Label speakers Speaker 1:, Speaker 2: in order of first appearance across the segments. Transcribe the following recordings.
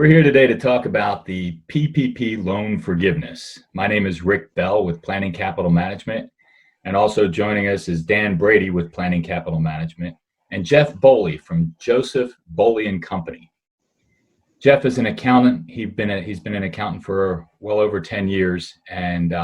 Speaker 1: We're here today to talk about the PPP loan forgiveness. My name is Rick Bell with Planning Capital Management, and also joining us is Dan Brady with Planning Capital Management, and Jeff Bowley from Joseph Bowley Company. Jeff is an accountant. He's been an accountant for well over 10 years, and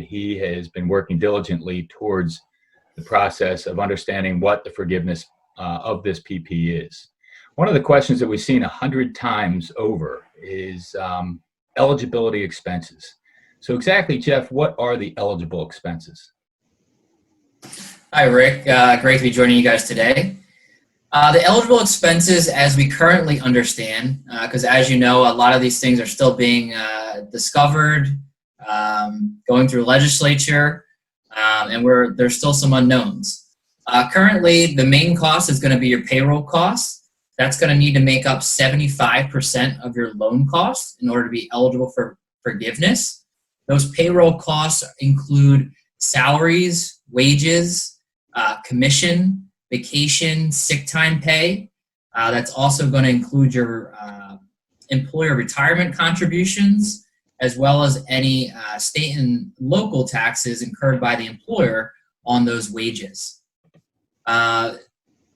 Speaker 1: he has been working diligently towards the process of understanding what the forgiveness of this PP is. One of the questions that we've seen 100 times over is eligibility expenses. So exactly, Jeff, what are the eligible expenses?
Speaker 2: Hi, Rick. Great to be joining you guys today. The eligible expenses, as we currently understand, because as you know, a lot of these things are still being discovered, going through legislature, and there's still some unknowns. Currently, the main cost is going to be your payroll costs. That's going to need to make up 75% of your loan costs in order to be eligible for forgiveness. Those payroll costs include salaries, wages, commission, vacation, sick time pay. That's also going to include your employer retirement contributions, as well as any state and local taxes incurred by the employer on those wages.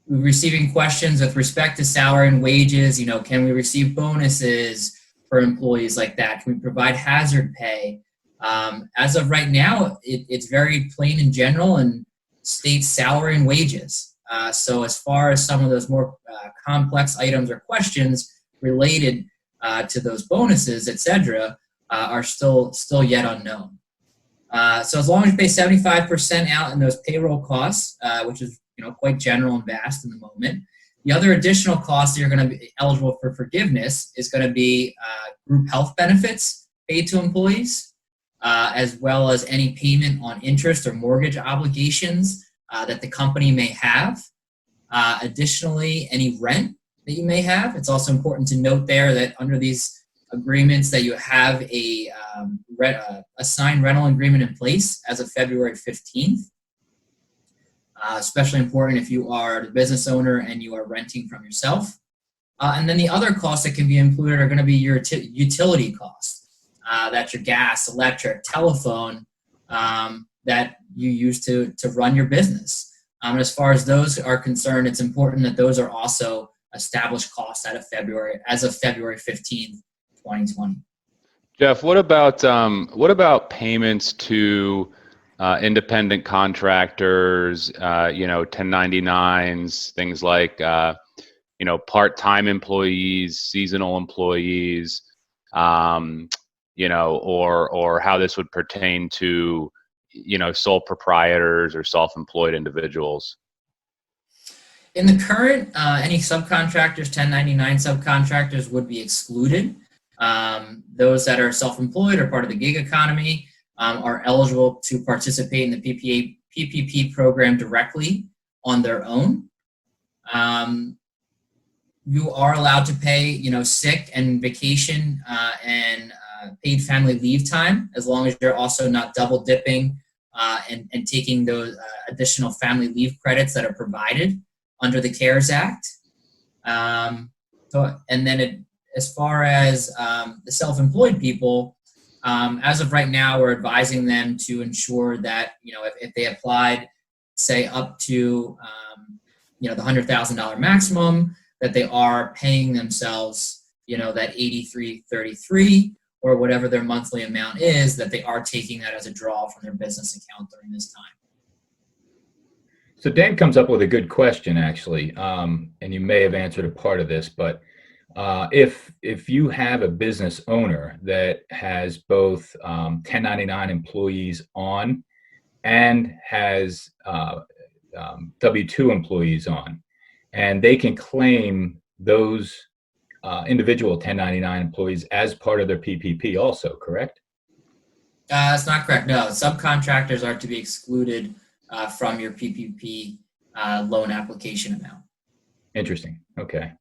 Speaker 2: We're receiving questions with respect to salary and wages. You know, can we receive bonuses for employees like that? Can we provide hazard pay? As of right now, it's very plain and general and states salary and wages. So as far as some of those more complex items or questions related to those bonuses, etc., are still yet unknown. So as long as you pay 75% out in those payroll costs, which is quite general and vast in the moment. The other additional costs that you're going to be eligible for forgiveness is going to be group health benefits paid to employees, as well as any payment on interest or mortgage obligations that the company may have. Additionally, any rent that you may have. It's also important to note there that under these agreements that you have a signed rental agreement in place as of February 15th. Especially important if you are the business owner and you are renting from yourself. And then the other costs that can be included are going to be your utility costs. That's your gas, electric, telephone that you use to run your business. As far as those are concerned, it's important that those are also established costs as of February 15th, 2020.
Speaker 3: Jeff, what about payments to independent contractors, 1099s, things like, part-time employees, seasonal employees, or how this would pertain to, sole proprietors or self-employed individuals?
Speaker 2: In the current, any subcontractors, 1099 subcontractors would be excluded. Those that are self-employed or part of the gig economy are eligible to participate in the PPP program directly on their own. You are allowed to pay, sick and vacation and paid family leave time, as long as you're also not double dipping and taking those additional family leave credits that are provided under the CARES Act. As far as the self-employed people, as of right now, we're advising them to ensure that, if they applied, say, up to, the $100,000 maximum, that they are paying themselves, that $83.33 or whatever their monthly amount is, that they are taking that as a draw from their business account during this time.
Speaker 1: So Dan comes up with a good question, actually, and you may have answered a part of this, but if you have a business owner that has both 1099 employees on and has W-2 employees on, and they can claim those individual 1099 employees as part of their PPP also, correct?
Speaker 2: That's not correct. No, subcontractors are to be excluded from your PPP loan application amount.
Speaker 1: Interesting. Okay.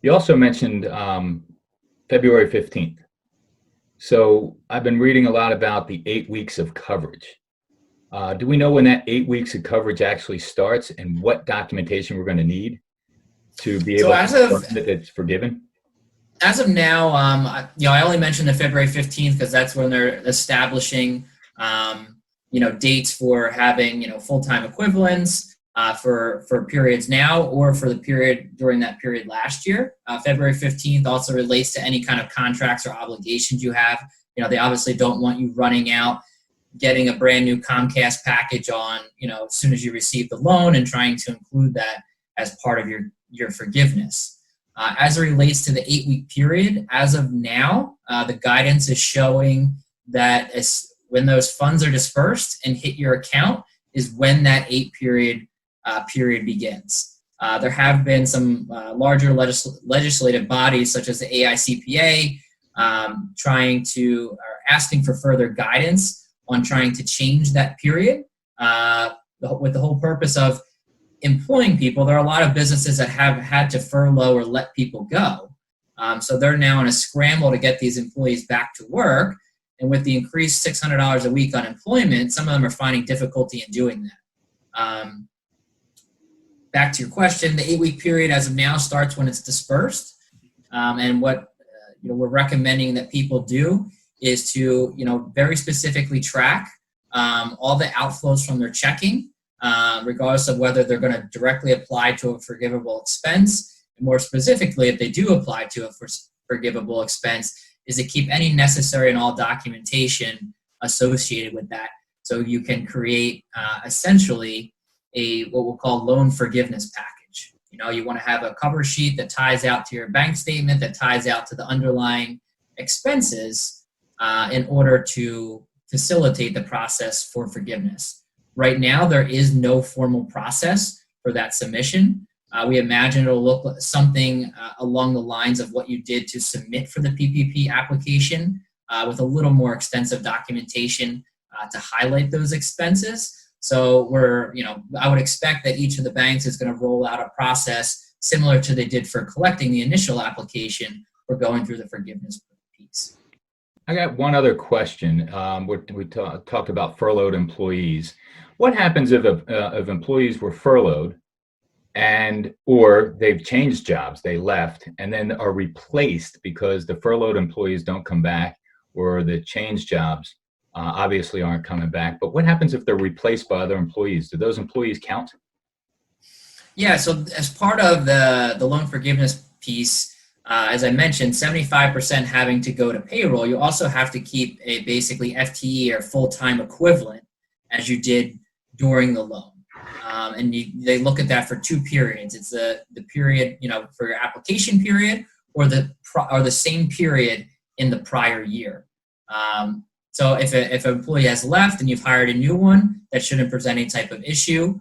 Speaker 1: You also mentioned February 15th. So I've been reading a lot about the 8 weeks of coverage. Do we know when that 8 weeks of coverage actually starts and what documentation we're going to need to be able to confirm that it's forgiven?
Speaker 2: As of now, I only mentioned the February 15th because that's when they're establishing, dates for having, full-time equivalents for periods now or for the period during that period last year. February 15th also relates to any kind of contracts or obligations you have. They obviously don't want you running out, getting a brand new Comcast package on, as soon as you receive the loan and trying to include that as part of your forgiveness. As it relates to the 8-week period, as of now, the guidance is showing that when those funds are dispersed and hit your account is when that 8-period period begins. There have been some larger legislative bodies such as the AICPA asking for further guidance on trying to change that period with the whole purpose of employing people. There are a lot of businesses that have had to furlough or let people go. So they're now in a scramble to get these employees back to work. And with the increased $600 a week unemployment, some of them are finding difficulty in doing that. Back to your question, the 8-week period as of now starts when it's dispersed. And what we're recommending that people do is to very specifically track all the outflows from their checking, regardless of whether they're going to directly apply to a forgivable expense. And more specifically, if they do apply to a forgivable expense, is to keep any necessary and all documentation associated with that. So you can create essentially what we'll call loan forgiveness package. You want to have a cover sheet that ties out to your bank statement, that ties out to the underlying expenses in order to facilitate the process for forgiveness. Right now, there is no formal process for that submission. We imagine it'll look something along the lines of what you did to submit for the PPP application with a little more extensive documentation to highlight those expenses. So I would expect that each of the banks is going to roll out a process similar to they did for collecting the initial application for going through the forgiveness piece.
Speaker 1: I got one other question. We talked about furloughed employees. What happens if employees were furloughed or they've changed jobs, they left, and then are replaced because the furloughed employees don't come back, or the changed jobs obviously aren't coming back? But what happens if they're replaced by other employees? Do those employees count?
Speaker 2: Yeah, so as part of the loan forgiveness piece, as I mentioned, 75% having to go to payroll, you also have to keep a basically FTE or full-time equivalent as you did during the loan. And they look at that for 2 periods. It's the period, for your application period or the same period in the prior year. So if an employee has left and you've hired a new one, that shouldn't present any type of issue.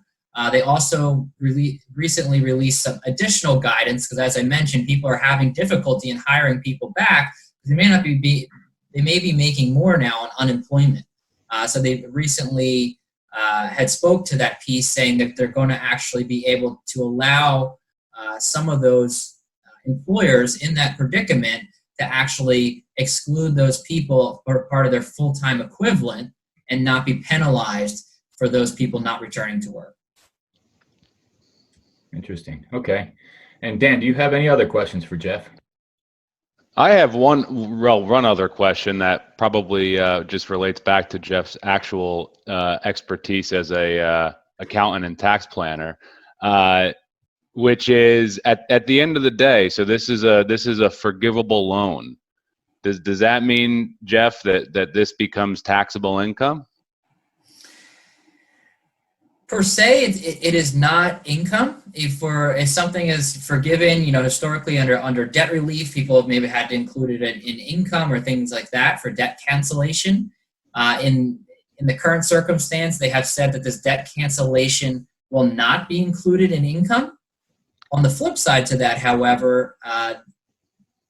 Speaker 2: They also recently released some additional guidance because, as I mentioned, people are having difficulty in hiring people back. They may be making more now on unemployment. So they recently had spoke to that piece, saying that they're going to actually be able to allow some of those employers in that predicament to actually exclude those people or part of their full-time equivalent and not be penalized for those people not returning to work.
Speaker 1: Interesting. Okay. And Dan, do you have any other questions for Jeff?
Speaker 3: I have one other question that probably just relates back to Jeff's actual expertise as a accountant and tax planner, which is at the end of the day. So this is a forgivable loan. Does that mean, Jeff, that this becomes taxable income?
Speaker 2: Per se, it is not income. If something is forgiven, historically under debt relief, people have maybe had to include it in income or things like that for debt cancellation. In the current circumstance, they have said that this debt cancellation will not be included in income. On the flip side to that, however,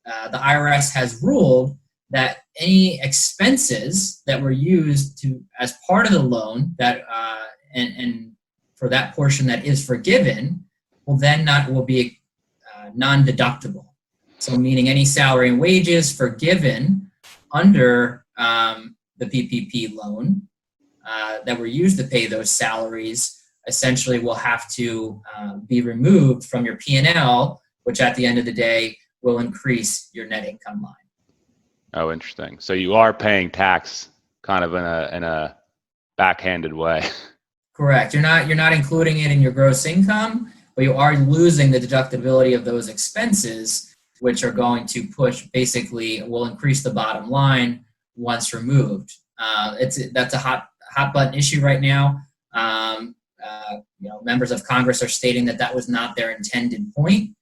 Speaker 2: the IRS has ruled that any expenses that were used as part of the loan and for that portion that is forgiven will be non-deductible. So meaning any salary and wages forgiven under the PPP loan that were used to pay those salaries essentially will have to be removed from your P&L, which at the end of the day will increase your net income line.
Speaker 3: Oh, interesting. So you are paying tax kind of in a backhanded way.
Speaker 2: Correct. You're not including it in your gross income, but you are losing the deductibility of those expenses, which are going to will increase the bottom line once removed. That's a hot button issue right now. Members of Congress are stating that was not their intended point.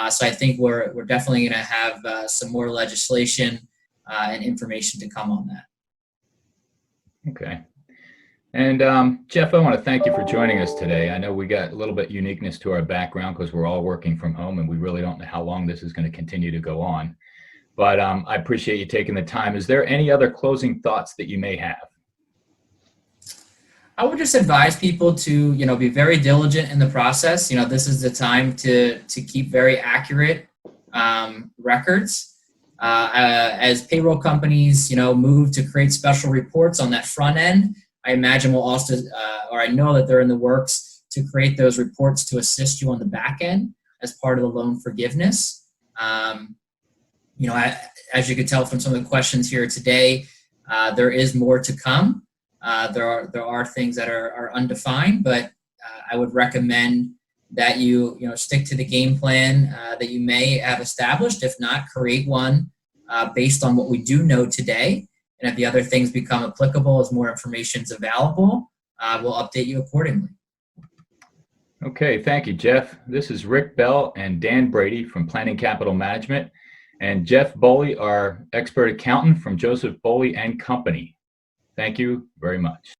Speaker 2: So I think we're definitely going to have some more legislation and information to come on that.
Speaker 1: Okay. And Jeff, I want to thank you for joining us today. I know we got a little bit uniqueness to our background because we're all working from home and we really don't know how long this is going to continue to go on. But I appreciate you taking the time. Is there any other closing thoughts that you may have?
Speaker 2: I would just advise people to, be very diligent in the process. This is the time to keep very accurate records. As payroll companies, move to create special reports on that front end, I imagine we'll also, or I know that they're in the works to create those reports to assist you on the back end as part of the loan forgiveness. As you could tell from some of the questions here today, there is more to come. There are things that are undefined, but I would recommend that you stick to the game plan that you may have established. If not, create one based on what we do know today. And if the other things become applicable as more information is available, we'll update you accordingly.
Speaker 1: Okay, thank you, Jeff. This is Rick Bell and Dan Brady from Planning Capital Management, and Jeff Bowley, our expert accountant from Joseph Bowley and Company. Thank you very much.